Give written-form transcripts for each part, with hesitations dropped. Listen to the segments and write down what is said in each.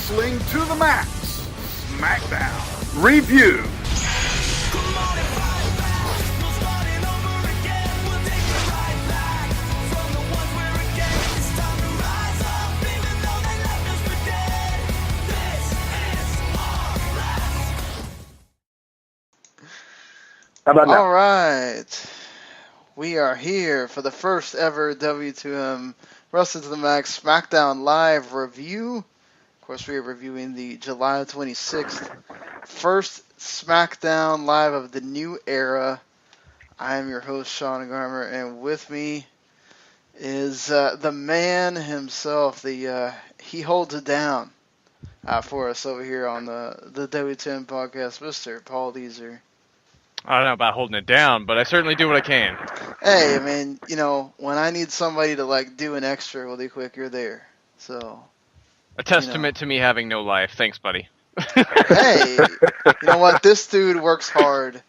Wrestling to the Max, Smackdown Review. How about now? All right. We are here for the first ever W2M Wrestling to the Max Smackdown Live review. Of course, we are reviewing the July 26th first Smackdown Live of the new era. I am your host, Sean Garmer, and with me is the man himself. He holds it down for us over here on the W2M podcast, Mr. Paul Deezer. I don't know about holding it down, but I certainly do what I can. Hey, I mean, you know, when I need somebody to, do an extra really quick, you're there. So, A testament to me having no life. Thanks, buddy. Hey, you know what? This dude works hard.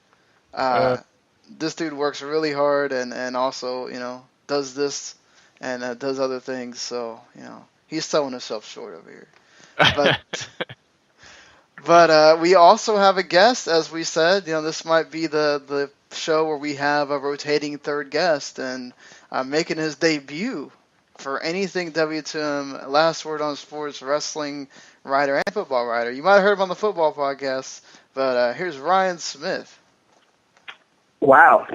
This dude works really hard and also, does this and does other things. So, he's selling himself short over here. But we also have a guest, as we said. This might be the show where we have a rotating third guest, and making his debut for anything W2M, last word on sports, wrestling writer, and football writer. You might have heard him on the football podcast, but here's Ryan Smith. Wow.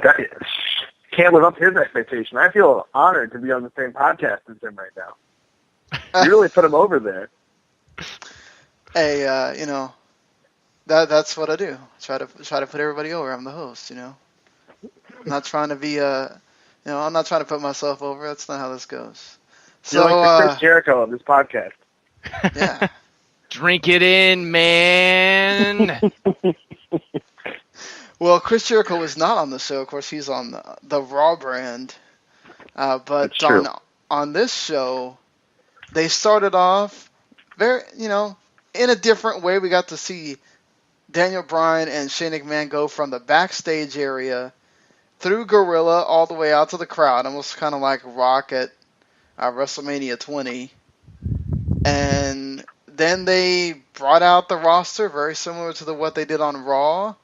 Can't live up to his expectation. I feel honored to be on the same podcast as him right now. You really put him over there. Hey, that's what I do. Try to put everybody over. I'm the host, I'm not trying to be I'm not trying to put myself over. That's not how this goes. So, you're like the Chris Jericho of this podcast. Yeah. Drink it in, man. Well, Chris Jericho is not on the show. Of course, he's on the Raw brand. But on this show, they started off very, in a different way. We got to see Daniel Bryan and Shane McMahon go from the backstage area through Gorilla all the way out to the crowd, almost kind of like Rock at WrestleMania 20. And then they brought out the roster, very similar to what they did on Raw.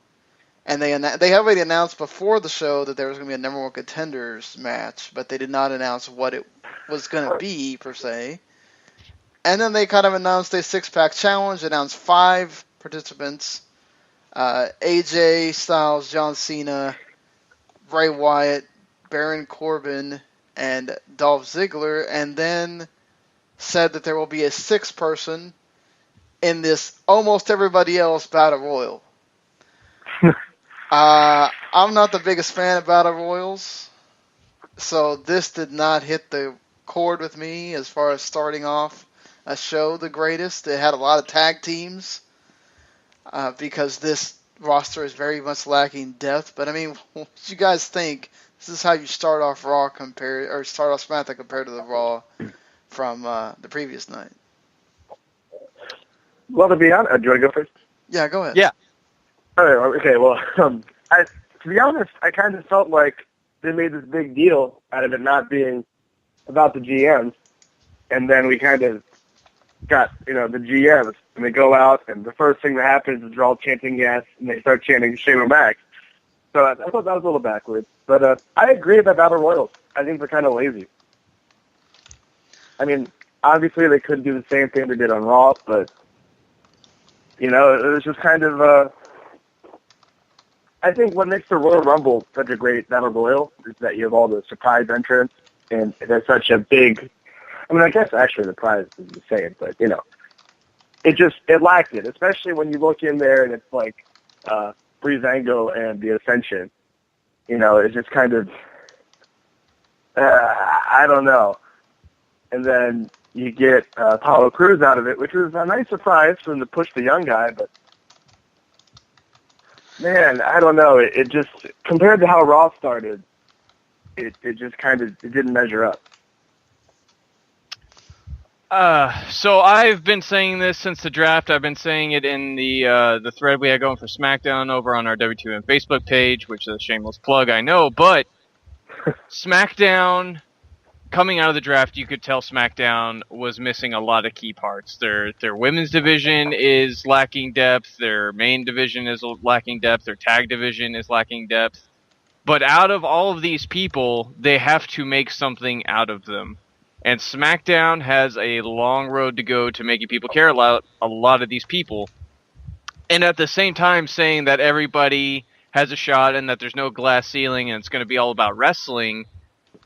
And they already announced before the show that there was going to be a number one contenders match, but they did not announce what it was going to be, per se. And then they kind of announced a six-pack challenge, announced 5 participants. AJ Styles, John Cena, Bray Wyatt, Baron Corbin, and Dolph Ziggler, and then said that there will be a 6th person in this almost everybody else battle royal. I'm not the biggest fan of battle royals, so this did not hit the chord with me as far as starting off a show the greatest. It had a lot of tag teams. Because this roster is very much lacking depth. But I mean, what do you guys think? This is how you start off start off SmackDown compared to the Raw from the previous night. Well, to be honest, do you want to go first? Yeah, go ahead. Yeah. Okay. Well, to be honest, I kind of felt like they made this big deal out of it not being about the GMs, and then we kind of got the GMs. And they go out, and the first thing that happens is they're all chanting yes, and they start chanting Shane O'Mac. So I thought that was a little backwards. But I agree about Battle Royals. I think they're kind of lazy. I mean, obviously they couldn't do the same thing they did on Raw, but, it was just kind of, I think what makes the Royal Rumble such a great Battle Royal is that you have all the surprise entrants, and there's such a big, I guess actually the prize is the same, but, it lacked it, especially when you look in there and it's like Breezango and the Ascension. It's just kind of, I don't know. And then you get Apollo Crews out of it, which was a nice surprise for them to push the young guy, but man, I don't know. It just, compared to how Raw started, it just kind of, it didn't measure up. So I've been saying this since the draft. I've been saying it in the thread we had going for SmackDown over on our W2M Facebook page, which is a shameless plug, I know, but SmackDown coming out of the draft, you could tell SmackDown was missing a lot of key parts. Their women's division is lacking depth. Their main division is lacking depth. Their tag division is lacking depth. But out of all of these people, they have to make something out of them. And SmackDown has a long road to go to making people care about a lot of these people. And at the same time saying that everybody has a shot and that there's no glass ceiling and it's going to be all about wrestling,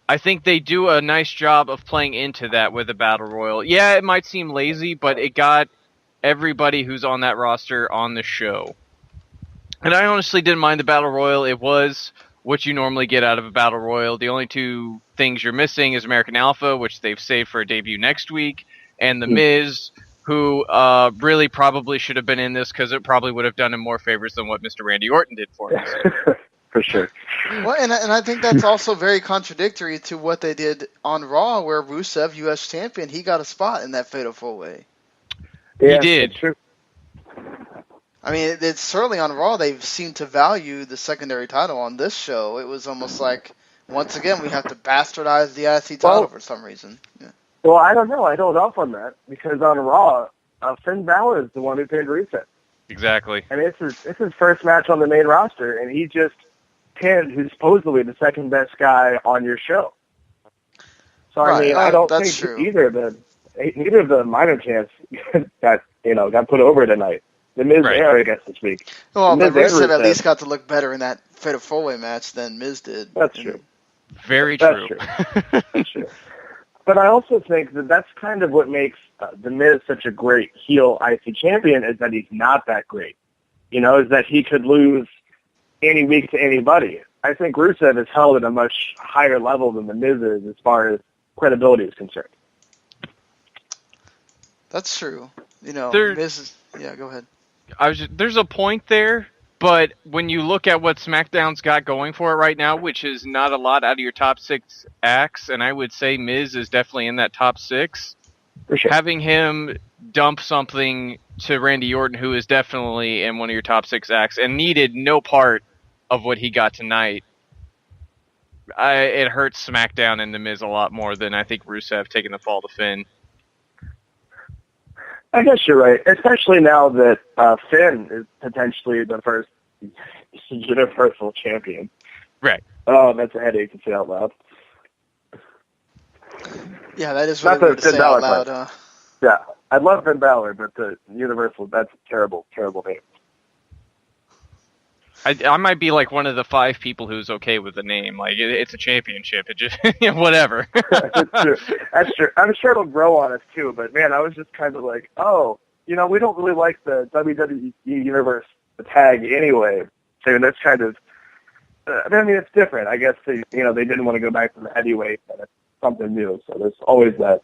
I think they do a nice job of playing into that with the Battle Royal. Yeah, it might seem lazy, but it got everybody who's on that roster on the show. And I honestly didn't mind the Battle Royal. It was what you normally get out of a Battle Royal. The only two things you're missing is American Alpha, which they've saved for a debut next week, and The Miz, who really probably should have been in this because it probably would have done him more favors than what Mr. Randy Orton did for him. For sure. Well, and I think that's also very contradictory to what they did on Raw, where Rusev, U.S. champion, he got a spot in that Fatal 4-Way. Yeah, he did. True. I mean, it's certainly on Raw they seem to value the secondary title. On this show, it was almost like, once again, we have to bastardize the IC title for some reason. Yeah. Well, I don't know. I hold off on that because on Raw, Finn Balor is the one who pinned Rusev. Exactly. And it's his first match on the main roster, and he just pinned who's supposedly the second best guy on your show. So I mean, I don't think neither of the minor champs got put over tonight. The Miz I guess this week. Well, but Rusev at least got to look better in that Fatal 4-Way match than Miz did. That's true. Very true. That's true. But I also think that that's kind of what makes The Miz such a great heel IC champion is that he's not that great. Is that he could lose any week to anybody. I think Rusev is held at a much higher level than The Miz is as far as credibility is concerned. That's true. Miz is... Yeah, go ahead. There's a point there, but when you look at what SmackDown's got going for it right now, which is not a lot out of your top 6 acts, and I would say Miz is definitely in that top 6, for sure. Having him dump something to Randy Orton, who is definitely in one of your top 6 acts, and needed no part of what he got tonight, it hurts SmackDown and The Miz a lot more than I think Rusev taking the fall to Finn. I guess you're right, especially now that Finn is potentially the first Universal Champion. Right. Oh, that's a headache to say out loud. Yeah, that is really weird to say out loud. Yeah, I love Finn Balor, but the Universal, that's a terrible, terrible name. I might be like one of the 5 people who's okay with the name. Like, it's a championship. It just, whatever. That's true. That's true. I'm sure it'll grow on us, too. But, man, I was just kind of like, we don't really like the WWE Universe tag anyway. So that's kind of, it's different. I guess, they didn't want to go back to the heavyweight, but it's something new. So there's always that.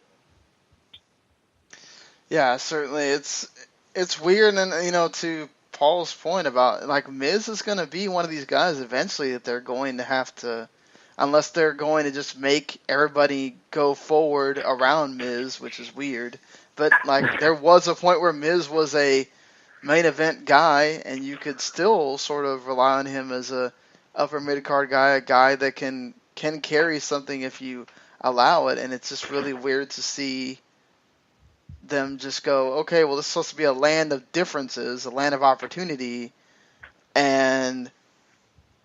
Yeah, certainly. It's weird, and, to Paul's point about, like, Miz is going to be one of these guys eventually that they're going to have to, unless they're going to just make everybody go forward around Miz, which is weird. But, like, there was a point where Miz was a main event guy, and you could still sort of rely on him as a upper mid-card guy, a guy that can carry something if you allow it, and it's just really weird to see them just go, okay, well, this is supposed to be a land of differences, a land of opportunity, and,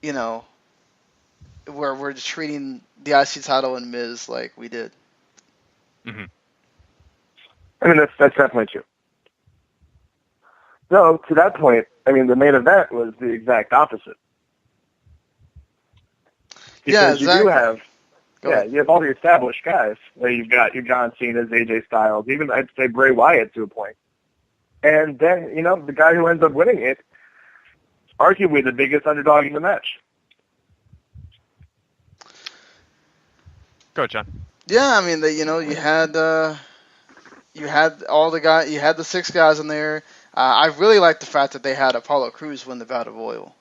we're just treating the IC title and Miz like we did. Mm-hmm. I mean, that's definitely true. So, to that point, the main event was the exact opposite. Because you do have... you have all the established guys. You've got your John Cena's, AJ Styles, even I'd say Bray Wyatt to a point. And then, the guy who ends up winning it, arguably the biggest underdog in the match. Go, John. Yeah, you had all the guys, you had the 6 guys in there. I really liked the fact that they had Apollo Crews win the Battle Royal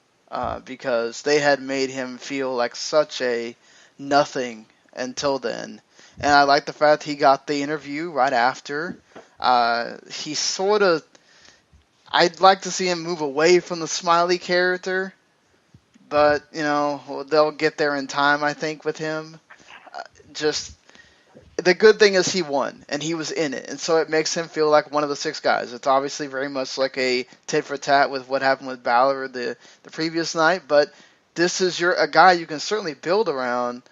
because they had made him feel like such a nothing until then. And I like the fact he got the interview right after. He sort of... I'd like to see him move away from the smiley character, but, they'll get there in time, I think, with him. the good thing is he won, and he was in it, and so it makes him feel like one of the 6 guys. It's obviously very much like a tit for tat with what happened with Balor the previous night, but this is a guy you can certainly build around.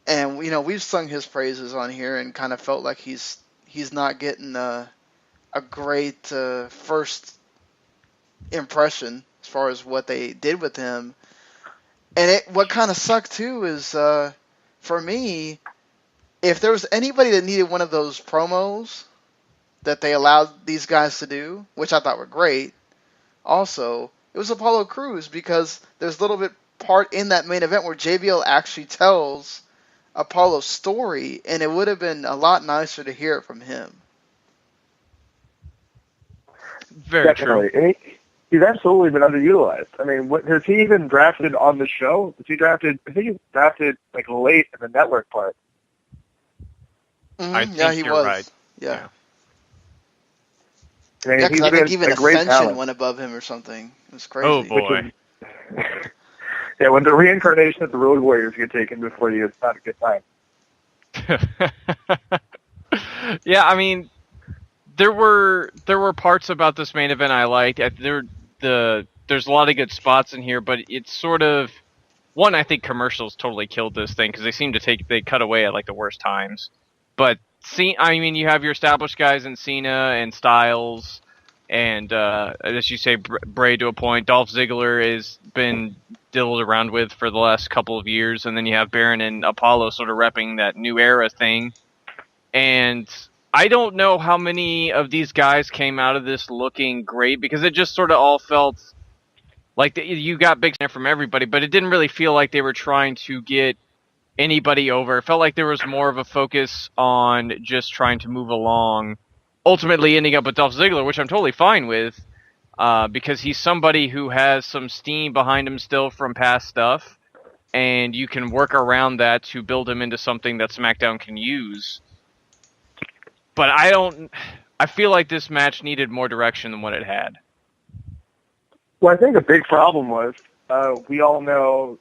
And we've sung his praises on here, and kind of felt like he's not getting a great first impression as far as what they did with him. And what kind of sucked too is for me, if there was anybody that needed one of those promos that they allowed these guys to do, which I thought were great, also, it was Apollo Crews, because there's a little bit part in that main event where JBL actually tells Apollo's story, and it would have been a lot nicer to hear it from him. Very Definitely. true. And he's absolutely been underutilized. I mean, has he even drafted on the show? I think he drafted like late in the network part. I think yeah, he you're was. right. Yeah. I mean, Yeah, because I think even a great Ascension talent. went above him or something. It was crazy. Oh boy. Yeah, when the reincarnation of the Road Warriors get taken before you, it's not a good time. Yeah, I mean, there were parts about this main event I liked. There's a lot of good spots in here, but it's sort of one. I think commercials totally killed this thing because they cut away at like the worst times. But you have your established guys in Cena and Styles, and as you say, Bray to a point. Dolph Ziggler has been diddled around with for the last couple of years, and then you have Baron and Apollo sort of repping that new era thing. And I don't know how many of these guys came out of this looking great, because it just sort of all felt like you got big from everybody, but it didn't really feel like they were trying to get anybody over. It felt like there was more of a focus on just trying to move along, ultimately ending up with Dolph Ziggler, which I'm totally fine with, because he's somebody who has some steam behind him still from past stuff, and you can work around that to build him into something that SmackDown can use. But I feel like this match needed more direction than what it had. Well, I think a big problem was we all know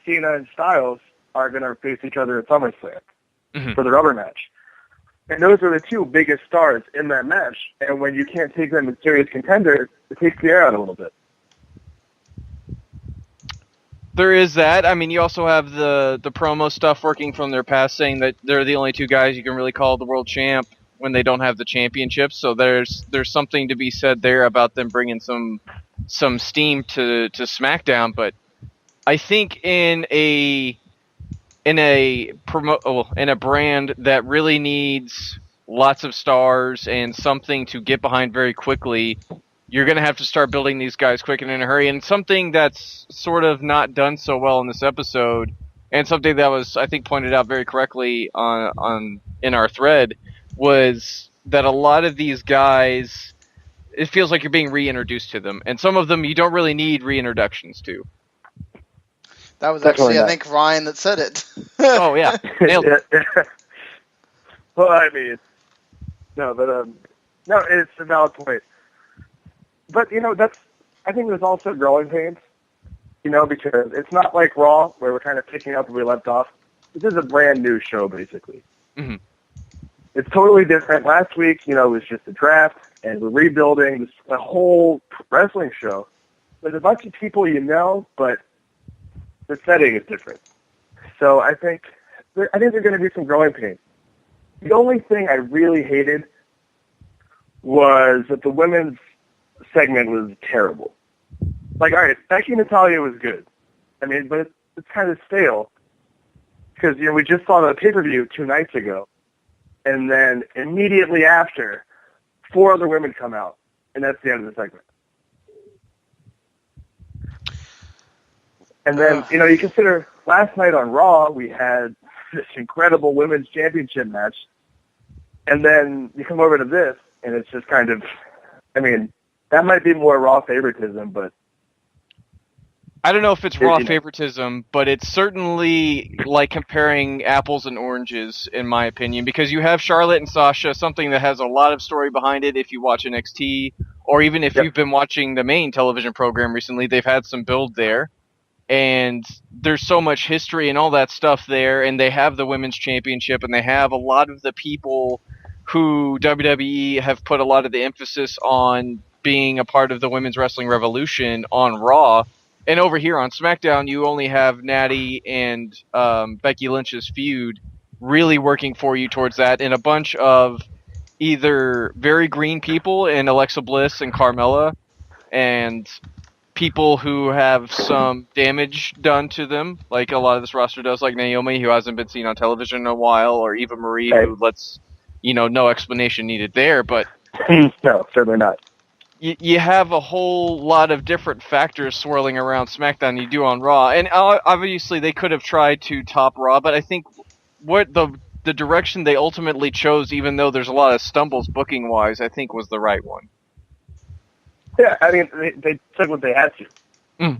Cena and Styles are going to face each other at SummerSlam for the rubber match. And those are the 2 biggest stars in that match. And when you can't take them as serious contenders, it takes the air out a little bit. There is that. I mean, you also have the promo stuff working from their past, saying that they're the only 2 guys you can really call the world champ when they don't have the championship. So there's something to be said there about them bringing some steam to SmackDown. But I think in a brand that really needs lots of stars and something to get behind very quickly, you're going to have to start building these guys quick and in a hurry. And something that's sort of not done so well in this episode, and something that was, I think, pointed out very correctly in our thread, was that a lot of these guys, it feels like you're being reintroduced to them. And some of them you don't really need reintroductions to. That was actually, I think, Ryan that said it. Oh, yeah. Nailed it. Well, I mean, no, it's a valid point. But, I think there's also growing pains, because it's not like Raw, where we're kind of picking up where we left off. This is a brand new show, basically. Mm-hmm. It's totally different. Last week, it was just a draft, and we're rebuilding a whole wrestling show. There's a bunch of people but the setting is different. So I think there's going to be some growing pains. The only thing I really hated was that the women's segment was terrible. Like, all right, Becky and Natalya was good. I mean, but it's kind of stale. Because, we just saw the pay-per-view 2 nights ago. And then immediately after, 4 other women come out. And that's the end of the segment. And then, you consider last night on Raw, we had this incredible women's championship match. And then you come over to this, and it's just kind of, that might be more Raw favoritism, but... I don't know if it's Raw favoritism, but it's certainly like comparing apples and oranges, in my opinion, because you have Charlotte and Sasha, something that has a lot of story behind it if you watch NXT, or even if you've been watching the main television program recently, they've had some build there. and there's so much history and all that stuff there, and they have the women's championship, and they have a lot of the people who WWE have put a lot of the emphasis on being a part of the women's wrestling revolution on Raw. And over here on SmackDown, you only have Natty and Becky Lynch's feud really working for you towards that, and a bunch of either very green people in Alexa Bliss and Carmella, and people who have some damage done to them, like a lot of this roster does, like Naomi, who hasn't been seen on television in a while, or Eva Marie, who no explanation needed there, but no, certainly not. You have a whole lot of different factors swirling around SmackDown you do on Raw, and obviously they could have tried to top Raw, but I think what the direction they ultimately chose, even though there's a lot of stumbles booking-wise, I think was the right one. Yeah, I mean, they took what they had to.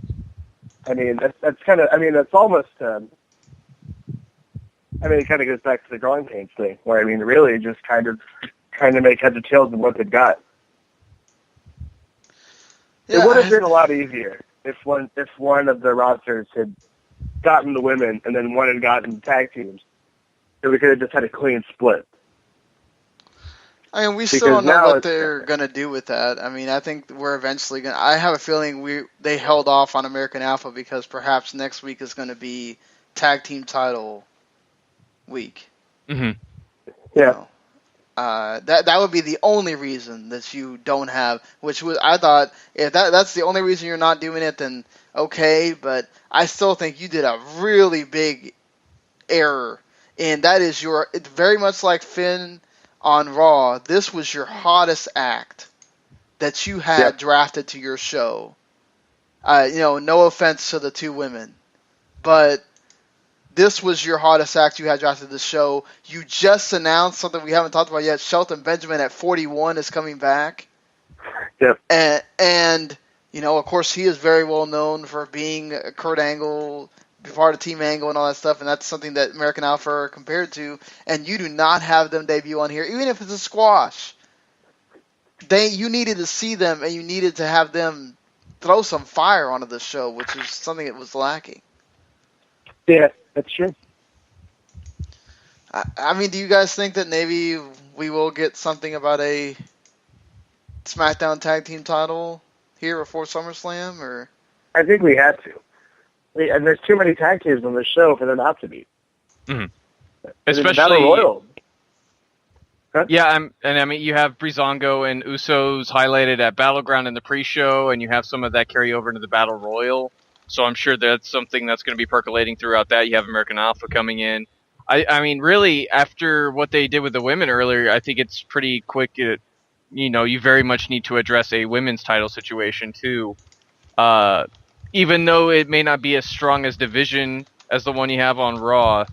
I mean, that's kind of, I mean, that's almost, I mean, it kind of goes back to the growing pains thing, where, I mean, really just kind of trying to make heads or tails of what they've got. Yeah, it would have been a lot easier if one of the rosters had gotten the women and then one had gotten tag teams. So we could have just had a clean split. I mean, we still don't know what they're going to do with that. I mean, I think we're eventually going to... I have a feeling they held off on American Alpha because perhaps next week is going to be tag team title week. Mm-hmm. Yeah. That would be the only reason that you don't have... Which was, I thought, if that's the only reason you're not doing it, then okay. But I still think you did a really big error. And that is it's very much like Finn on Raw. This was your hottest act that you had drafted to your show. No offense to the two women, but this was your hottest act you had drafted to the show. You just announced something we haven't talked about yet. Shelton Benjamin at 41 is coming back. Yep. And of course, he is very well known for being Kurt Angle, part of Team Angle and all that stuff, and that's something that American Alpha are compared to, and you do not have them debut on here, even if it's a squash. You needed to see them, and you needed to have them throw some fire onto the show, which is something that was lacking. Yeah, that's true. I mean, do you guys think that maybe we will get something about a SmackDown Tag Team title here before SummerSlam, or? I think we have to. And there's too many tag teams on the show for there not to be. Mm-hmm. Especially Battle Royal. Huh? Yeah, I mean, you have Breezango and Usos highlighted at Battleground in the pre-show, and you have some of that carry over into the Battle Royal. So I'm sure that's something that's going to be percolating throughout that. You have American Alpha coming in. I mean, really, after what they did with the women earlier, I think it's pretty quick. You very much need to address a women's title situation, too. Even though it may not be as strong as division as the one you have on Raw,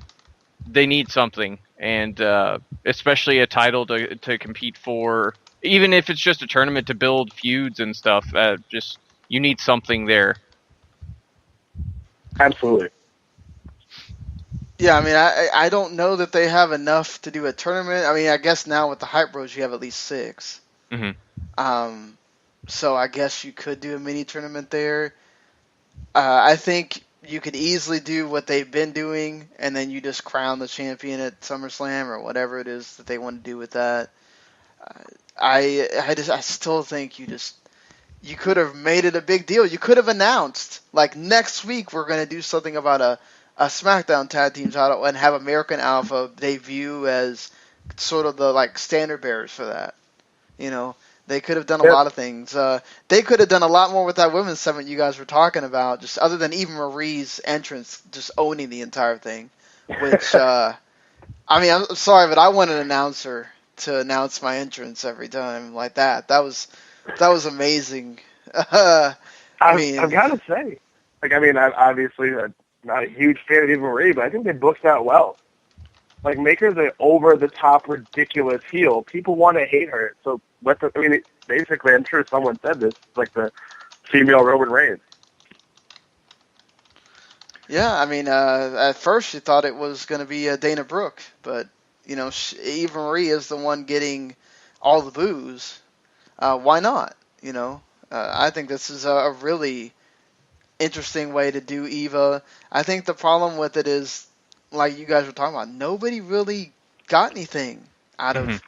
they need something, and especially a title to compete for. Even if it's just a tournament to build feuds and stuff, you need something there. Absolutely. Yeah, I mean, I don't know that they have enough to do a tournament. I mean, I guess now with the Hype Bros, you have at least 6. Mm-hmm. So I guess you could do a mini tournament there. I think you could easily do what they've been doing, and then you just crown the champion at SummerSlam or whatever it is that they want to do with that. I still think you could have made it a big deal. You could have announced, like, next week we're going to do something about a SmackDown Tag Team title and have American Alpha debut as sort of the, like, standard bearers for that. They could have done a lot of things. They could have done a lot more with that women's segment you guys were talking about, just other than Eva Marie's entrance, just owning the entire thing. Which, I mean, I'm sorry, but I want an announcer to announce my entrance every time like that. That was amazing. I've got to say, I'm obviously not a huge fan of Eva Marie, but I think they booked that well. Like, make her the over-the-top, ridiculous heel. People want to hate her. So, basically, I'm sure someone said this, like the female Roman Reigns. Yeah, I mean, at first you thought it was going to be Dana Brooke, but, Eva Marie is the one getting all the boos. Why not? I think this is a really interesting way to do Eva. I think the problem with it is, like you guys were talking about, nobody really got anything out of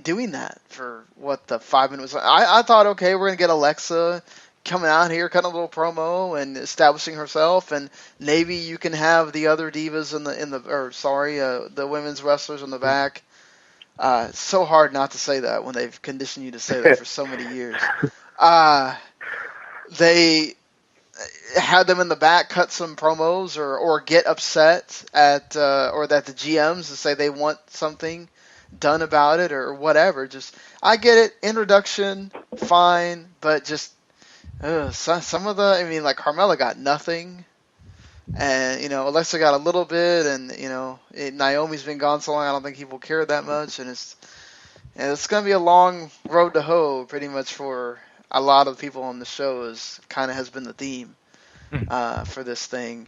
doing that for what the 5 minutes. I thought, okay, we're gonna get Alexa coming out here, cutting a little promo and establishing herself, and maybe you can have the other divas the women's wrestlers in the back. It's so hard not to say that when they've conditioned you to say that for so many years. They had them in the back cut some promos or get upset at or that the GMs to say they want something done about it or whatever. Just, I get it, introduction, fine, but just some of the, I mean, like Carmella got nothing, and Alexa got a little bit, and Naomi's been gone so long, I don't think people care that much, and it's gonna be a long road to hoe pretty much for a lot of people on the show. Has been the theme for this thing.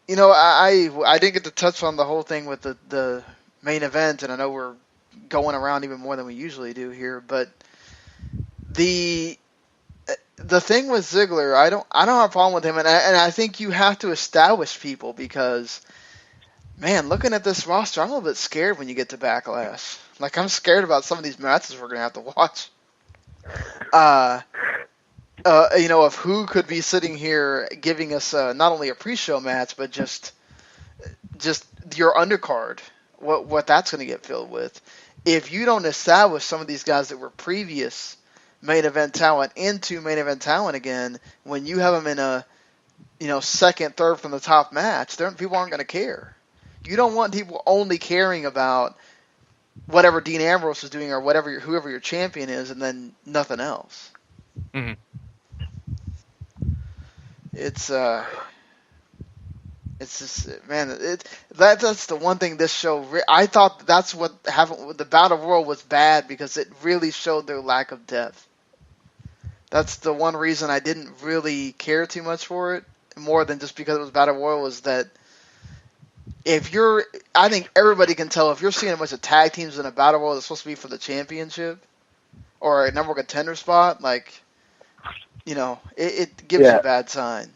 I didn't get to touch on the whole thing with the main event, and I know we're going around even more than we usually do here, but the thing with Ziggler, I don't have a problem with him, and I think you have to establish people, because, man, looking at this roster, I'm a little bit scared when you get to Backlash. Like, I'm scared about some of these matches we're gonna have to watch. Of who could be sitting here giving us not only a pre-show match, but just your undercard. What that's going to get filled with. If you don't establish some of these guys that were previous main event talent into main event talent again, when you have them in a second, third from the top match, people aren't going to care. You don't want people only caring about whatever Dean Ambrose is doing or whoever your champion is, and then nothing else. Mm-hmm. It's just, man, that's the one thing this show, I thought that's what happened with the Battle Royal was bad, because it really showed their lack of depth. That's the one reason I didn't really care too much for it, more than just because it was Battle Royal, was that I think everybody can tell if you're seeing a bunch of tag teams in a Battle Royal that's supposed to be for the championship or a number one contender spot, it gives you a bad sign.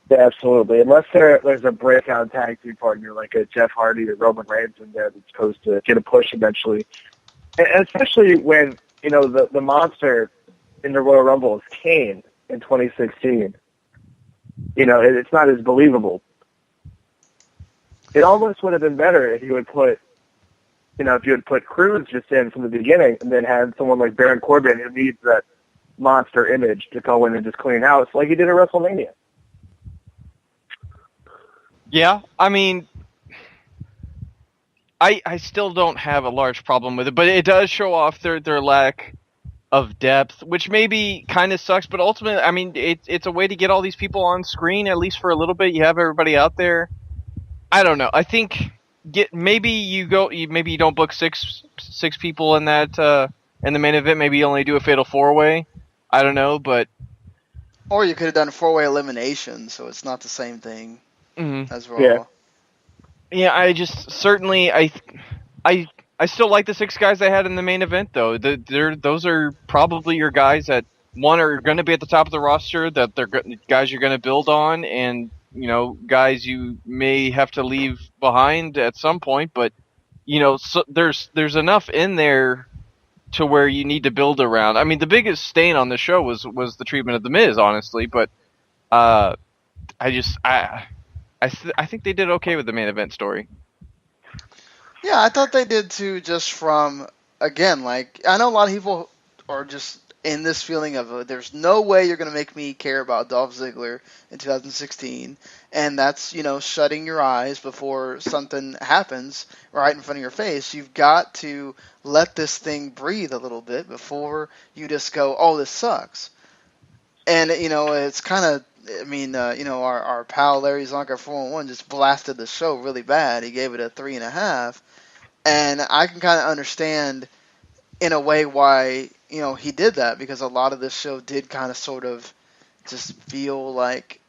Yeah, absolutely. Unless there's a breakout tag team partner like a Jeff Hardy or Roman Reigns in there that's supposed to get a push eventually. And especially when, the monster in the Royal Rumble is Kane in 2016. It's not as believable. It almost would have been better if you would put, Cruz just in from the beginning, and then had someone like Baron Corbin who needs that monster image to go in and just clean house like he did at WrestleMania. Yeah, I mean, I still don't have a large problem with it, but it does show off their lack of depth, which maybe kind of sucks, but ultimately, I mean, it's a way to get all these people on screen, at least for a little bit. You have everybody out there. I don't know. I think maybe you don't book six people in that in the main event. Maybe you only do a fatal 4-way. I don't know, but or you could have done a 4-way elimination, so it's not the same thing as Raw. Yeah, I just certainly I still like the 6 guys I had in the main event, though. Those are probably your guys that, one, are going to be at the top of the roster, that they're guys you're going to build on, and guys you may have to leave behind at some point, but so there's enough in there to where you need to build around. I mean, the biggest stain on the show was the treatment of The Miz, honestly, but I think they did okay with the main event story. Yeah, I thought they did too, just from, again, I know a lot of people are just in this feeling of, there's no way you're going to make me care about Dolph Ziggler in 2016, and that's, shutting your eyes before something happens right in front of your face. You've got to let this thing breathe a little bit before you just go, oh, this sucks. And, it's kind of, our pal Larry Zonka 411 just blasted the show really bad. He gave it a 3.5, and I can kind of understand in a way why he did that, because a lot of this show did kind of sort of just feel like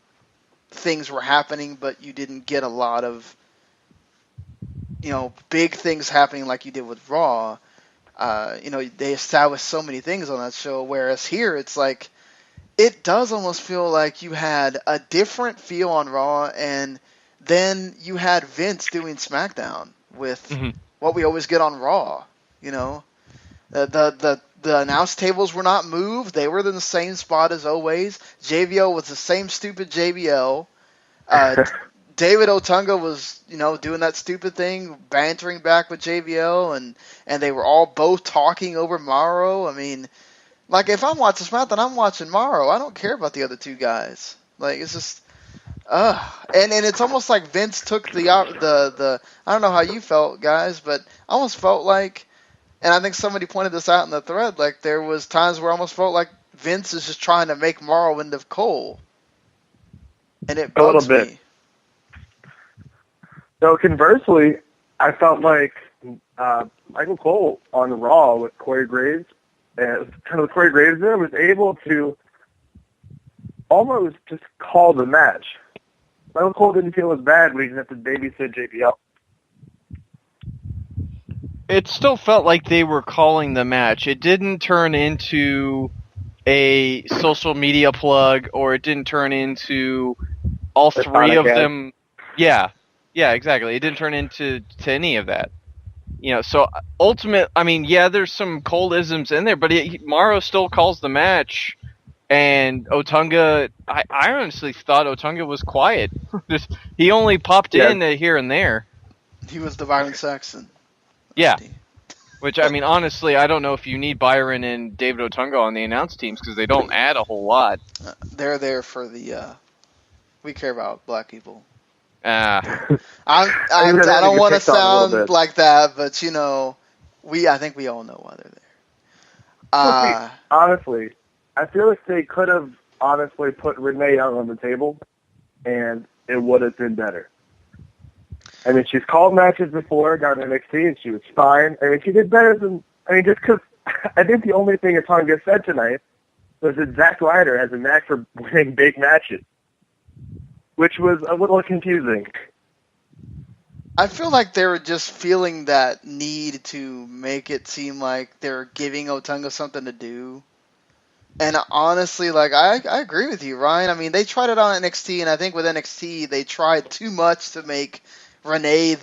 things were happening, but you didn't get a lot of big things happening like you did with Raw. They established so many things on that show, whereas here it's like it does almost feel like you had a different feel on Raw, and then you had Vince doing SmackDown with what we always get on Raw. You know, the announce tables were not moved; they were in the same spot as always. JBL was the same stupid JBL. David Otunga was, doing that stupid thing, bantering back with JBL, and they were all both talking over Morrow. I mean, like, if I'm watching SmackDown, I'm watching Morrow. I don't care about the other two guys. Like, it's just, and it's almost like Vince took the I don't know how you felt, guys, but I almost felt like, and I think somebody pointed this out in the thread, like, there was times where I almost felt like Vince is just trying to make Morrow into Cole. And it bugs me. So conversely, I felt like Michael Cole on Raw with Corey Graves, and kind of Corey Graves there, was able to almost just call the match. Michael Cole didn't feel as bad when he didn't have to babysit JBL. It still felt like they were calling the match. It didn't turn into a social media plug, or it didn't turn into all three of them. Yeah, exactly. It didn't turn into any of that. So ultimate. I mean, yeah, there's some Cole-isms in there, but Morrow still calls the match, and Otunga. I honestly thought Otunga was quiet. He only popped in here and there. He was the Byron Saxton. Yeah. Which, I mean, honestly, I don't know if you need Byron and David Otunga on the announce teams, because they don't add a whole lot. They're there for the. We care about black people. I don't want to sound like that, but I think we all know why they're there. Honestly, I feel like they could have honestly put Renee Young on the table, and it would have been better. I mean, she's called matches before, got in NXT, and she was fine. I mean, she did better than. I mean, just because I think the only thing Otunga said tonight was that Zack Ryder has a knack for winning big matches, which was a little confusing. I feel like they were just feeling that need to make it seem like they're giving Otunga something to do. And honestly, like, I agree with you, Ryan. I mean, they tried it on NXT, and I think with NXT, they tried too much to make Renee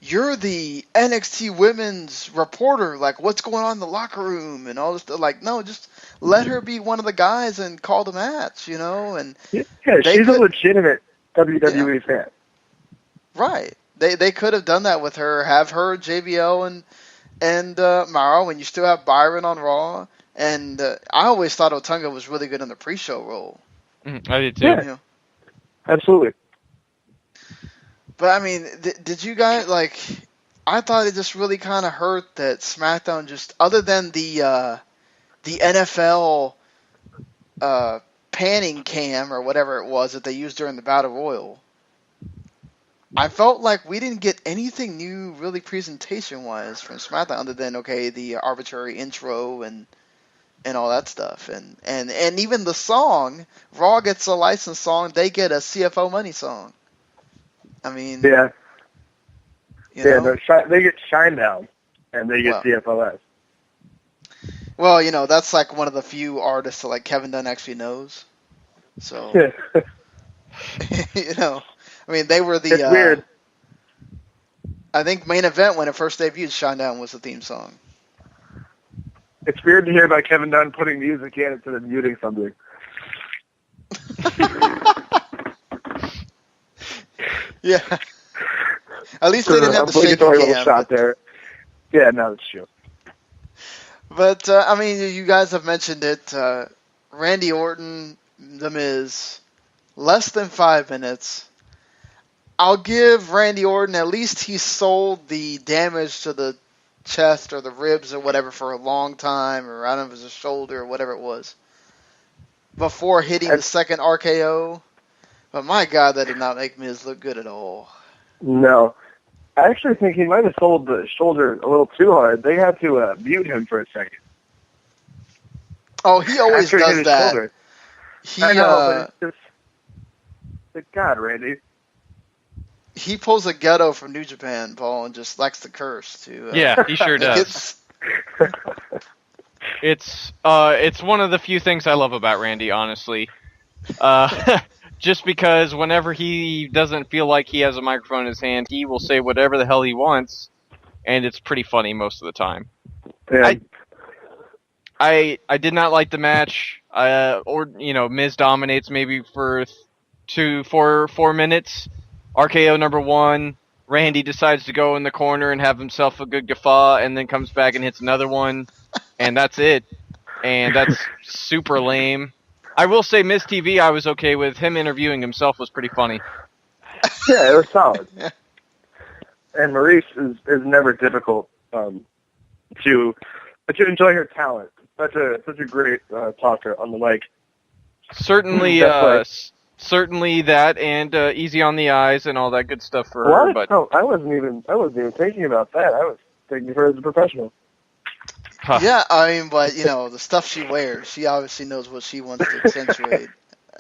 you're the NXT women's reporter, like, what's going on in the locker room and all this stuff. Like, no, just let her be one of the guys and call the match, And yeah, she's a legitimate WWE fan. Right. They could have done that with her, have her, JBL, and Morrow, and you still have Byron on Raw. And I always thought Otunga was really good in the pre-show role. I did too. Yeah. Absolutely. But, I mean, did you guys, like, I thought it just really kind of hurt that SmackDown just, other than the NFL panning cam or whatever it was that they used during the Battle Royal, I felt like we didn't get anything new really presentation-wise from SmackDown other than, the arbitrary intro and all that stuff. And even the song, Raw gets a licensed song, they get a CFO Money song. I mean... Yeah. No, they get Shinedown, and they get CFOS. Well, that's like one of the few artists that like Kevin Dunn actually knows. So, I mean, they were the... It's weird. I think main event when it first debuted, Shinedown was the theme song. It's weird to hear about Kevin Dunn putting music in instead of muting something. Yeah. At least they didn't have the shaky cam. Shot there. Yeah, no, that's true. But, I mean, you guys have mentioned it. Randy Orton, The Miz, less than 5 minutes. I'll give Randy Orton, at least he sold the damage to the chest or the ribs or whatever for a long time, or I don't know if it was a shoulder or whatever it was, before hitting the second RKO. But my God, that did not make Miz look good at all. No. I actually think he might have sold the shoulder a little too hard. They had to mute him for a second. Oh, he always does that. Shoulder. I know, but it's just... God, Randy. He pulls a ghetto from New Japan, Paul, and just likes to curse, too. Yeah, he sure does. It's one of the few things I love about Randy, honestly. Just because whenever he doesn't feel like he has a microphone in his hand, he will say whatever the hell he wants, and it's pretty funny most of the time. Yeah. I did not like the match. Miz dominates maybe for 4 minutes. RKO number 1. Randy decides to go in the corner and have himself a good guffaw, and then comes back and hits another one, and that's it. And that's super lame. I will say Miz TV I was okay with. Him interviewing himself was pretty funny. Yeah, it was solid. And Maurice is never difficult to enjoy her talent. Such a great talker on the mic. Certainly, certainly that, and easy on the eyes and all that good stuff for what? her. But no, I wasn't even thinking about that. I was thinking of her as a professional. Huh. Yeah, I mean, but the stuff she wears, she obviously knows what she wants to accentuate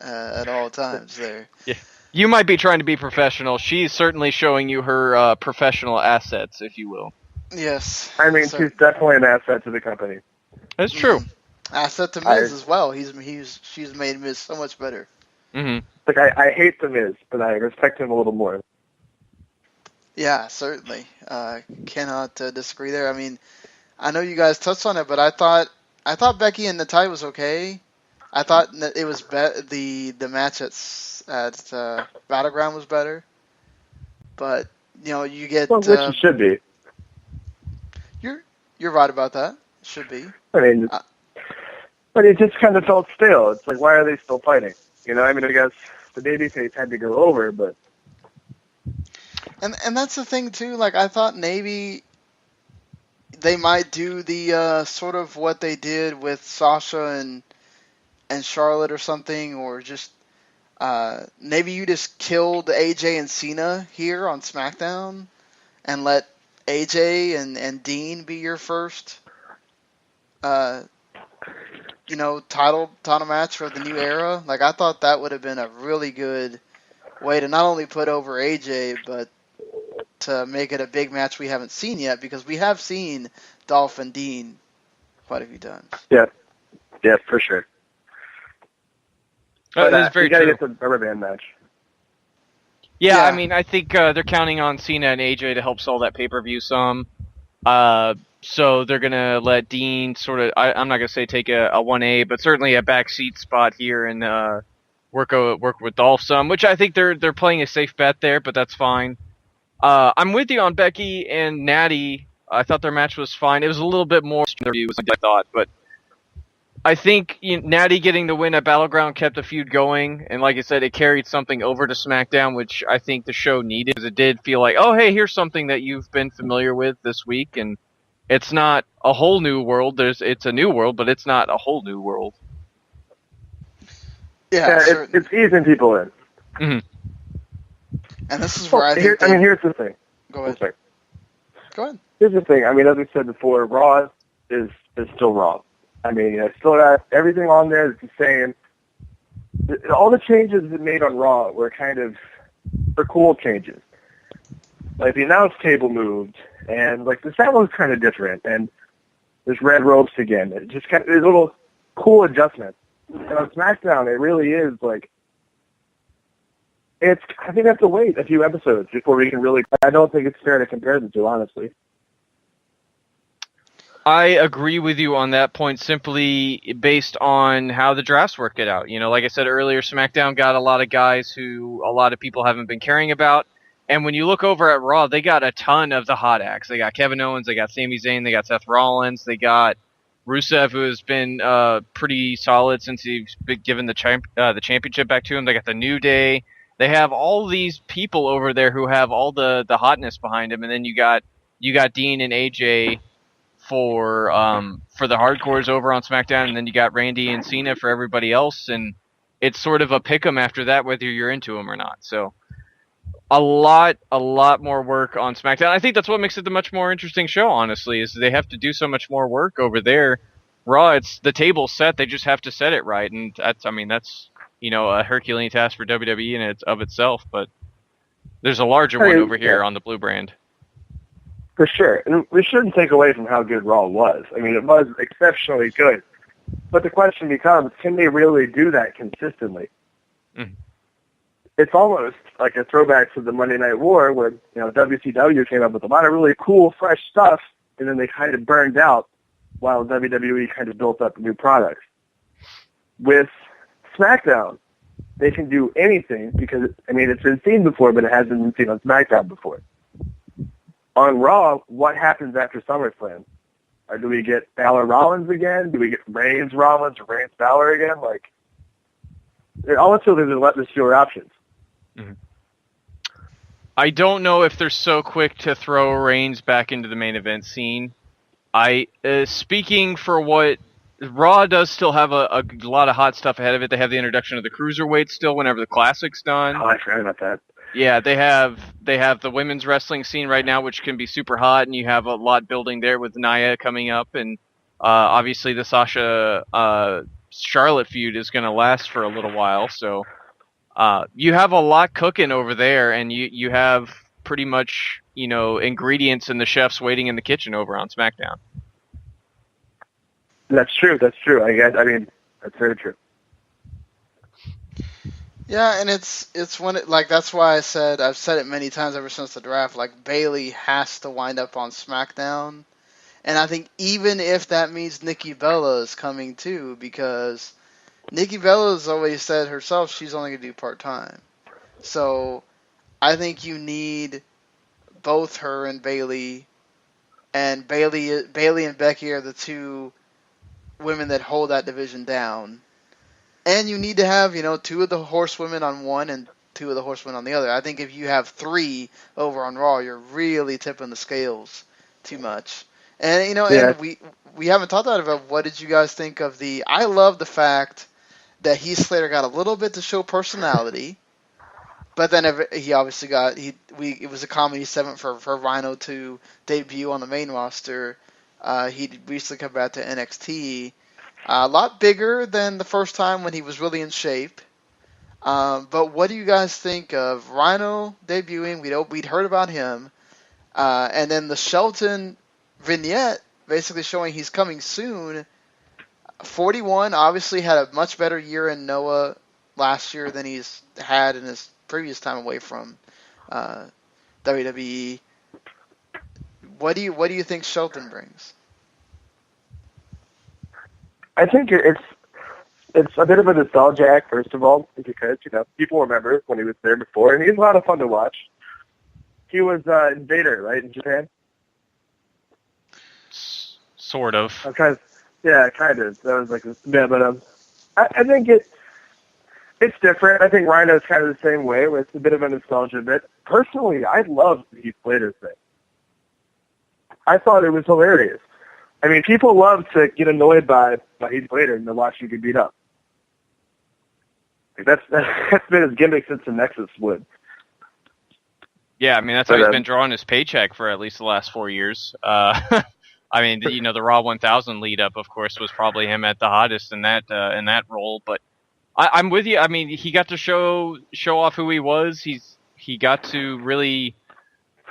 at all times. There. Yeah. You might be trying to be professional. She's certainly showing you her professional assets, if you will. Yes. I mean, she's definitely an asset to the company. That's true. Asset to Miz as well. She's made Miz so much better. Mm-hmm. Like I hate the Miz, but I respect him a little more. Yeah, certainly. Cannot disagree there. I mean, I know you guys touched on it, but I thought Becky and Natalya was okay. I thought it was the match at Battleground was better, but you get which it should be. You're right about that. It should be. I mean, but it just kind of felt stale. It's like, why are they still fighting? I mean, I guess the babyface had to go over, but and that's the thing too. Like, I thought maybe they might do the sort of what they did with Sasha and Charlotte or something, or just maybe you just killed AJ and Cena here on SmackDown and let AJ and Dean be your first title match for the new era. Like, I thought that would have been a really good way to not only put over AJ, but to make it a big match we haven't seen yet, because we have seen Dolph and Dean quite a few times. Yeah, for sure. That is very you gotta true. get the rubber band match. Yeah, I mean, I think they're counting on Cena and AJ to help sell that pay-per-view some. So they're going to let Dean sort of, I'm not going to say take a 1A, but certainly a backseat spot here and work with Dolph some, which I think they're playing a safe bet there, but that's fine. I'm with you on Becky and Natty. I thought their match was fine. It was a little bit more than I thought, but I think Natty getting the win at Battleground kept the feud going, and like I said, it carried something over to SmackDown, which I think the show needed, because it did feel like, oh, hey, here's something that you've been familiar with this week, and it's not a whole new world. It's a new world, but it's not a whole new world. Yeah, it's easing people in. Mm-hmm. And this is where I think... here's the thing. Go ahead. Go ahead. Here's the thing. I mean, as we said before, Raw is still Raw. I mean, it's still got everything on there that's the same. All the changes that made on Raw were cool changes. Like, the announce table moved, and, like, the sound was kind of different, and there's red ropes again. It just kind of, there's little cool adjustments. And on SmackDown, it really is, like, I think we have to wait a few episodes before we can really, I don't think it's fair to compare the two, honestly. I agree with you on that point, simply based on how the drafts work it out. Like I said earlier, SmackDown got a lot of guys who a lot of people haven't been caring about. And when you look over at Raw, they got a ton of the hot acts. They got Kevin Owens, they got Sami Zayn, they got Seth Rollins, they got Rusev, who has been pretty solid since he's been given the championship back to him. They got the New Day. They have all these people over there who have all the hotness behind them. And then you got Dean and AJ for the hardcores over on SmackDown, and then you got Randy and Cena for everybody else, and it's sort of a pick 'em after that, whether you're into them or not. So a lot more work on SmackDown. I think that's what makes it the much more interesting show, honestly, is they have to do so much more work over there. Raw, it's the table's set, they just have to set it right, and that's a Herculean task for WWE in it of itself, but there's a larger one over here on the Blue brand. For sure. And we shouldn't take away from how good Raw was. I mean, it was exceptionally good. But the question becomes, can they really do that consistently? Mm. It's almost like a throwback to the Monday Night War where, WCW came up with a lot of really cool, fresh stuff, and then they kind of burned out while WWE kind of built up new products. With SmackDown, they can do anything because, it's been seen before, but it hasn't been seen on SmackDown before. On Raw, what happens after SummerSlam? Or do we get Balor Rollins again? Do we get Reigns Rollins or Reigns Balor again? Like, all it's really is there's fewer options. Mm-hmm. I don't know if they're so quick to throw Reigns back into the main event scene. Speaking for what Raw does still have a lot of hot stuff ahead of it. They have the introduction of the cruiserweight still whenever the classic's done. Oh, I forgot about that. Yeah, they have the women's wrestling scene right now, which can be super hot, and you have a lot building there with Nia coming up, and obviously the Sasha Charlotte feud is going to last for a little while. So you have a lot cooking over there, and you have pretty much ingredients and the chefs waiting in the kitchen over on SmackDown. That's true. I guess. That's very true. Yeah, and it's when that's why I've said it many times ever since the draft. Like, Bayley has to wind up on SmackDown, and I think even if that means Nikki Bella is coming too, because Nikki Bella has always said herself she's only gonna do part-time. So I think you need both her and Bayley, and Bayley and Becky are the two women that hold that division down. And you need to have, two of the horsewomen on one and two of the horsewomen on the other. I think if you have three over on Raw, you're really tipping the scales too much. And, and we haven't talked about what did you guys think of I love the fact that Heath Slater got a little bit to show personality, but then he obviously it was a comedy segment for Rhino to debut on the main roster. He recently come back to NXT. A lot bigger than the first time when he was really in shape. But what do you guys think of Rhino debuting? We'd heard about him. And then the Shelton vignette basically showing he's coming soon. 41 obviously had a much better year in Noah last year than he's had in his previous time away from WWE. What do you think Shelton brings? I think it's a bit of a nostalgia act, first of all, because, people remember when he was there before, and he's a lot of fun to watch. He was Invader, right, in Japan? Sort of. Kind of. That was like, but I think it's different. I think Rhino's kind of the same way, where it's a bit of a nostalgia bit. Personally, I loved the Heath Slater thing. I thought it was hilarious. People love to get annoyed by Heath Slater and to watch him get beat up. That's been his gimmick since the Nexus would. Yeah, that's how he's been drawing his paycheck for at least the last 4 years. The Raw 1000 lead up, of course, was probably him at the hottest in that role. But I'm with you. He got to show off who he was. He got to really.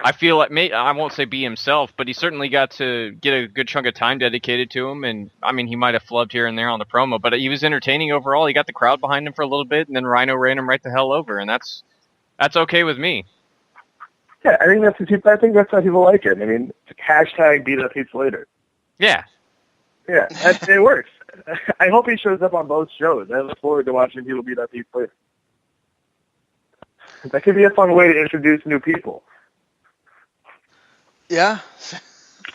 I feel like I won't say be himself, but he certainly got to get a good chunk of time dedicated to him. And he might have flubbed here and there on the promo, but he was entertaining overall. He got the crowd behind him for a little bit, and then Rhino ran him right the hell over, and that's okay with me. Yeah, I think that's how people like it. Hashtag beat up Heath Slater. Yeah. Yeah, it works. I hope he shows up on both shows. I look forward to watching people beat up Heath Slater. That could be a fun way to introduce new people. Yeah,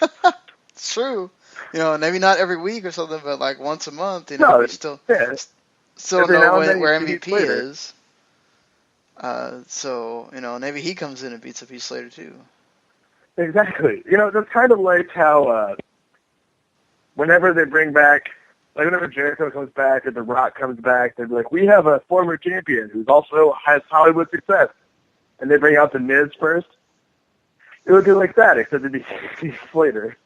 it's true. Maybe not every week or something, but like once a month. We still know where MVP is. So maybe he comes in and beats up Heath Slater too. Exactly. That's kind of like how whenever they bring back, like whenever Jericho comes back or The Rock comes back, they're like, we have a former champion who's also has Hollywood success, and they bring out the Miz first. It would be like that, except it'd be Heath Slater.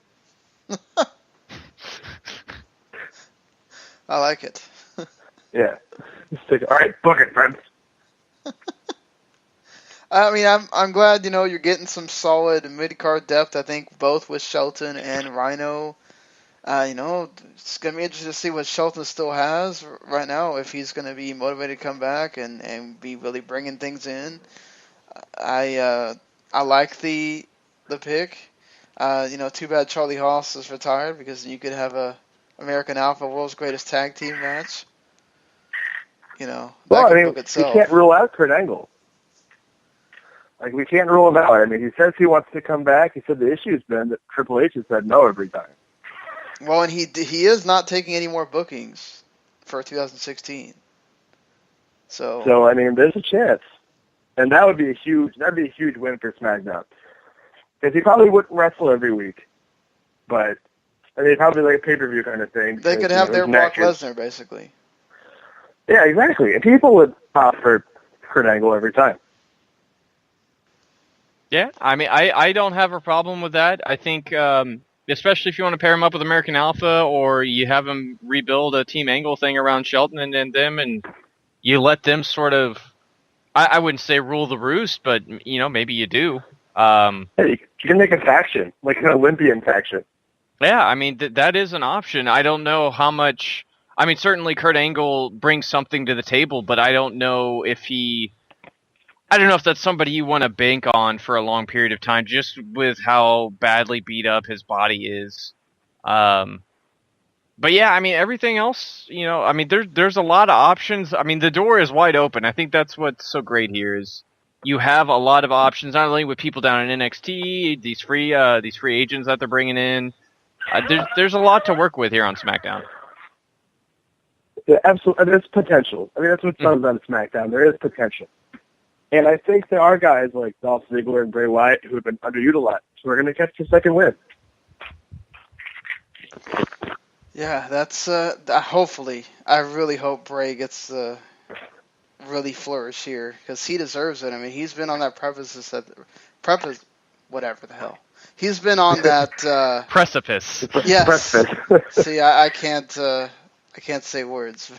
I like it. Yeah. All right, book it, friends. I mean, I'm glad you're getting some solid mid card depth. I think both with Shelton and Rhino. It's gonna be interesting to see what Shelton still has right now. If he's gonna be motivated to come back and be really bringing things in. I like the pick. Too bad Charlie Haas is retired because you could have a American Alpha World's Greatest Tag Team match. That could book itself. We can't rule out Kurt Angle. Like, we can't rule him out. I mean, he says he wants to come back. He said the issue's been that Triple H has said no every time. Well, and he is not taking any more bookings for 2016. So I mean, there's a chance, and that'd be a huge win for SmackDown. Because he probably wouldn't wrestle every week, but I mean, probably like a pay-per-view kind of thing. They could have their Brock Lesnar, basically. Yeah, exactly. And people would pop for Kurt Angle every time. Yeah, I mean, I don't have a problem with that. I think, especially if you want to pair him up with American Alpha, or you have him rebuild a Team Angle thing around Shelton and them, and you let them sort of, I wouldn't say rule the roost, but, maybe you do. Hey, you can make a faction, like an Olympian faction. Yeah, I mean, that is an option. I don't know how much... I mean, certainly Kurt Angle brings something to the table, but I don't know if that's somebody you want to bank on for a long period of time, just with how badly beat up his body is. But yeah, I mean, everything else, I mean, there's a lot of options. I mean, the door is wide open. I think that's what's so great here is you have a lot of options, not only with people down in NXT, these free agents that they're bringing in. There's a lot to work with here on SmackDown. Yeah, absolutely. There's potential. I mean, that's what's fun about SmackDown. There is potential. And I think there are guys like Dolph Ziggler and Bray Wyatt who have been underutilized. So we're going to catch the second win. Yeah, that's hopefully. I really hope Bray gets really flourish here because he deserves it. I mean, he's been on that whatever the hell. He's been on that precipice. Yes. Precipice. See, I can't say words.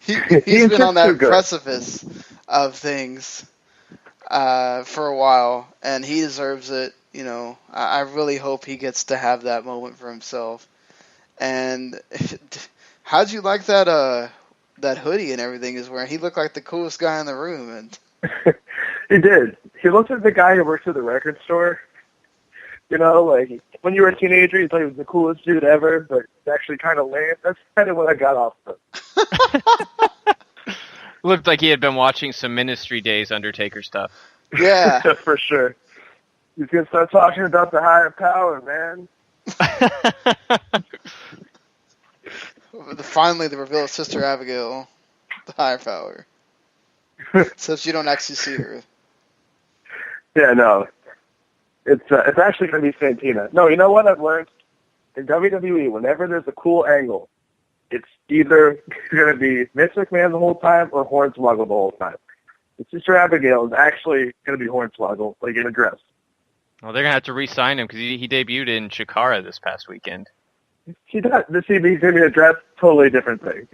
He's been on that precipice of things for a while, and he deserves it. I really hope he gets to have that moment for himself. And how'd you like that hoodie and everything is wearing? He looked like the coolest guy in the room. And he did. He looked like the guy who works at the record store. Like when you were a teenager, you thought he was the coolest dude ever, but it's actually kind of lame. That's kind of what I got off of. Looked like he had been watching some Ministry Days Undertaker stuff. Yeah. For sure. He's going to start talking about the higher power, man. Finally, the reveal of Sister Abigail, the higher power. Since you don't actually see her. Yeah, no. It's actually going to be Santina. No, you know what I've learned? In WWE, whenever there's a cool angle, it's either going to be Vince McMahon the whole time or Hornswoggle the whole time. And Sister Abigail is actually going to be Hornswoggle, like in a dress. Well, they're going to have to re-sign him because he debuted in Chikara this past weekend. He does. He's going to be a dress, totally different thing.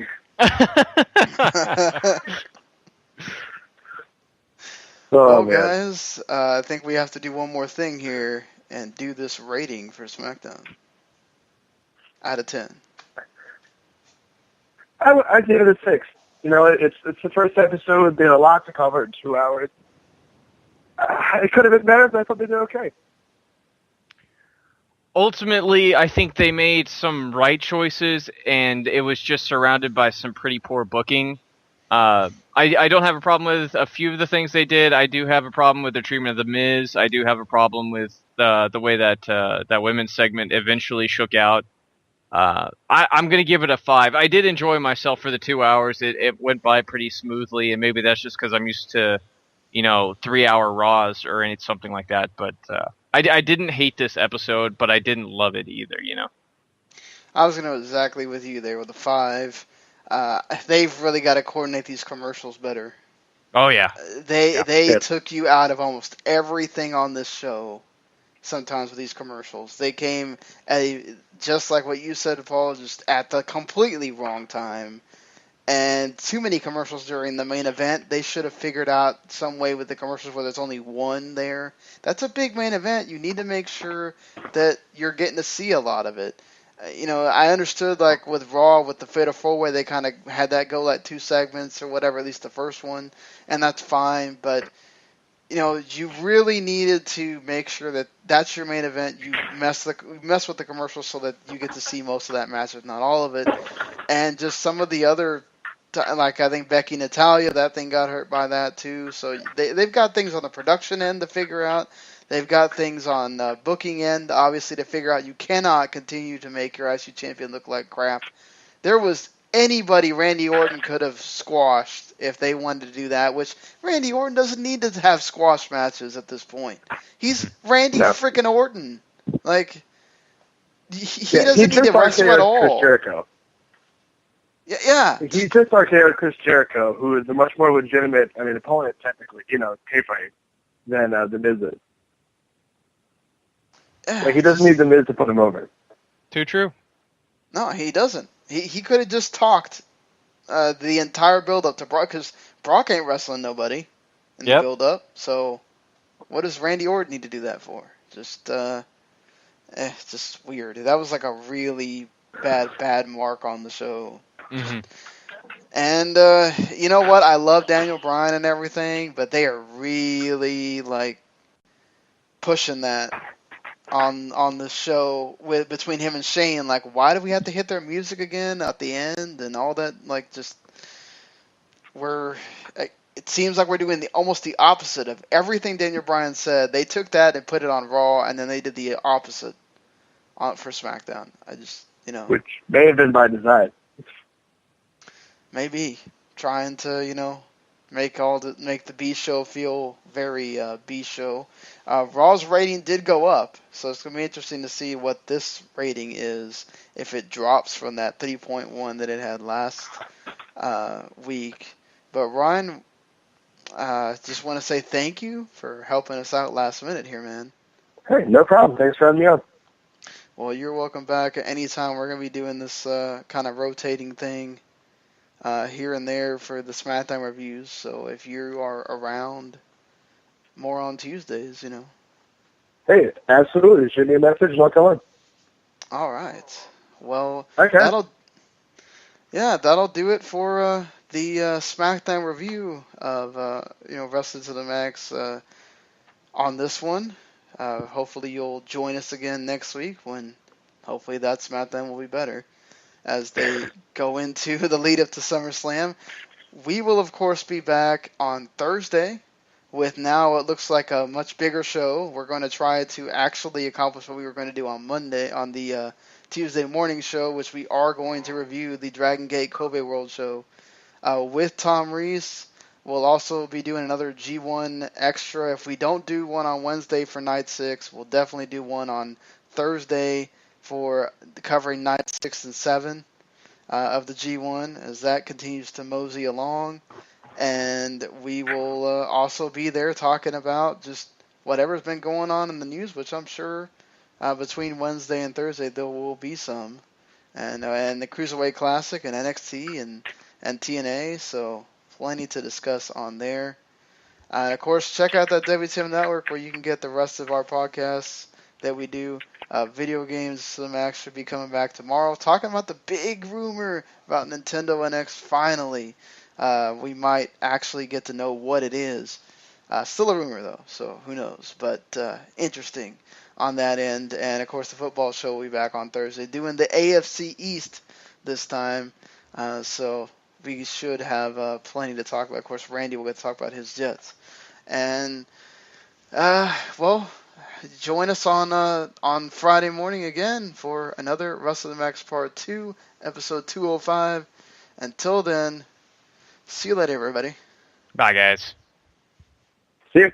Well, guys, I think we have to do one more thing here and do this rating for SmackDown. Out of 10. I'd give it a 6. It's the first episode. They had a lot to cover in 2 hours. It could have been better, but I thought they did okay. Ultimately, I think they made some right choices, and it was just surrounded by some pretty poor booking. I don't have a problem with a few of the things they did. I do have a problem with the treatment of The Miz. I do have a problem with the way that women's segment eventually shook out. I'm going to give it a 5. I did enjoy myself for the 2 hours. It went by pretty smoothly, and maybe that's just because I'm used to, 3-hour Raws or something like that. But I didn't hate this episode, but I didn't love it either, I was going to go exactly with you there with a 5. They've really got to coordinate these commercials better. Oh, yeah. They took you out of almost everything on this show sometimes with these commercials. They came just like what you said, Paul, just at the completely wrong time. and too many commercials during the main event. They should have figured out some way with the commercials where there's only one there. That's a big main event. You need to make sure that you're getting to see a lot of it. I understood like with Raw with the Fatal 4-Way, they kind of had that go like 2 segments or whatever, at least the first one, and that's fine. But you really needed to make sure that that's your main event. You mess with the commercials so that you get to see most of that match, if not all of it, and just some of the other. Like I think Becky and Natalya, that thing got hurt by that too. So they've got things on the production end to figure out. They've got things on booking end, obviously, to figure out. You cannot continue to make your IC champion look like crap. There was anybody Randy Orton could have squashed if they wanted to do that, which Randy Orton doesn't need to have squash matches at this point. He's Randy freaking Orton. Like, he doesn't need to wrestle at all. Chris Jericho. Yeah. He just RKO'd Chris Jericho, who is a much more legitimate, opponent technically, kayfabe, than The Miz is. Like, he doesn't need The Miz to put him over. Too true. No, he doesn't. He could have just talked the entire build-up to Brock, because Brock ain't wrestling nobody in the build-up, so what does Randy Orton need to do that for? Just weird. That was like a really bad mark on the show. Mm-hmm. And you know what? I love Daniel Bryan and everything, but they are really like pushing that on the show between him and Shane. Like, why do we have to hit their music again at the end and all that? Like, just it seems like we're doing almost the opposite of everything Daniel Bryan said. They took that and put it on Raw, and then they did the opposite for SmackDown. Which may have been by design. Maybe trying to, make the B show feel very B show. Raw's rating did go up, so it's gonna be interesting to see what this rating is if it drops from that 3.1 that it had last week. But Ryan, just want to say thank you for helping us out last minute here, man. Hey, no problem. Thanks for having me on. Well, you're welcome back at any time. We're gonna be doing this kind of rotating thing. Here and there for the SmackDown reviews, so if you are around more on Tuesdays, Hey, absolutely. Shoot me a message and I'll come on. All right. Well, okay. That'll do it for the SmackDown review of Wrestling to the Max on this one. Hopefully you'll join us again next week when hopefully that SmackDown will be better. As they go into the lead up to SummerSlam. We will, of course, be back on Thursday with now it looks like a much bigger show. We're going to try to actually accomplish what we were going to do on Monday on the Tuesday morning show, which we are going to review the Dragon Gate Kobe World show with Tom Reese. We'll also be doing another G1 extra. If we don't do one on Wednesday for Night 6, we'll definitely do one on Thursday for covering night 6 and 7 of the G1 as that continues to mosey along. And we will also be there talking about just whatever's been going on in the news, which I'm sure between Wednesday and Thursday there will be some. And the Cruiserweight Classic and NXT and TNA, so plenty to discuss on there. And, of course, check out that W2M Network where you can get the rest of our podcasts that we do. Video Games to the Max should be coming back tomorrow. Talking about the big rumor about Nintendo NX finally. We might actually get to know what it is. Still a rumor, though, so who knows. But interesting on that end. And, of course, the football show will be back on Thursday doing the AFC East this time. So we should have plenty to talk about. Of course, Randy will get to talk about his Jets. And, join us on Friday morning again for another Wrestle the Max Part 2, Episode 205. Until then, see you later, everybody. Bye, guys. See you.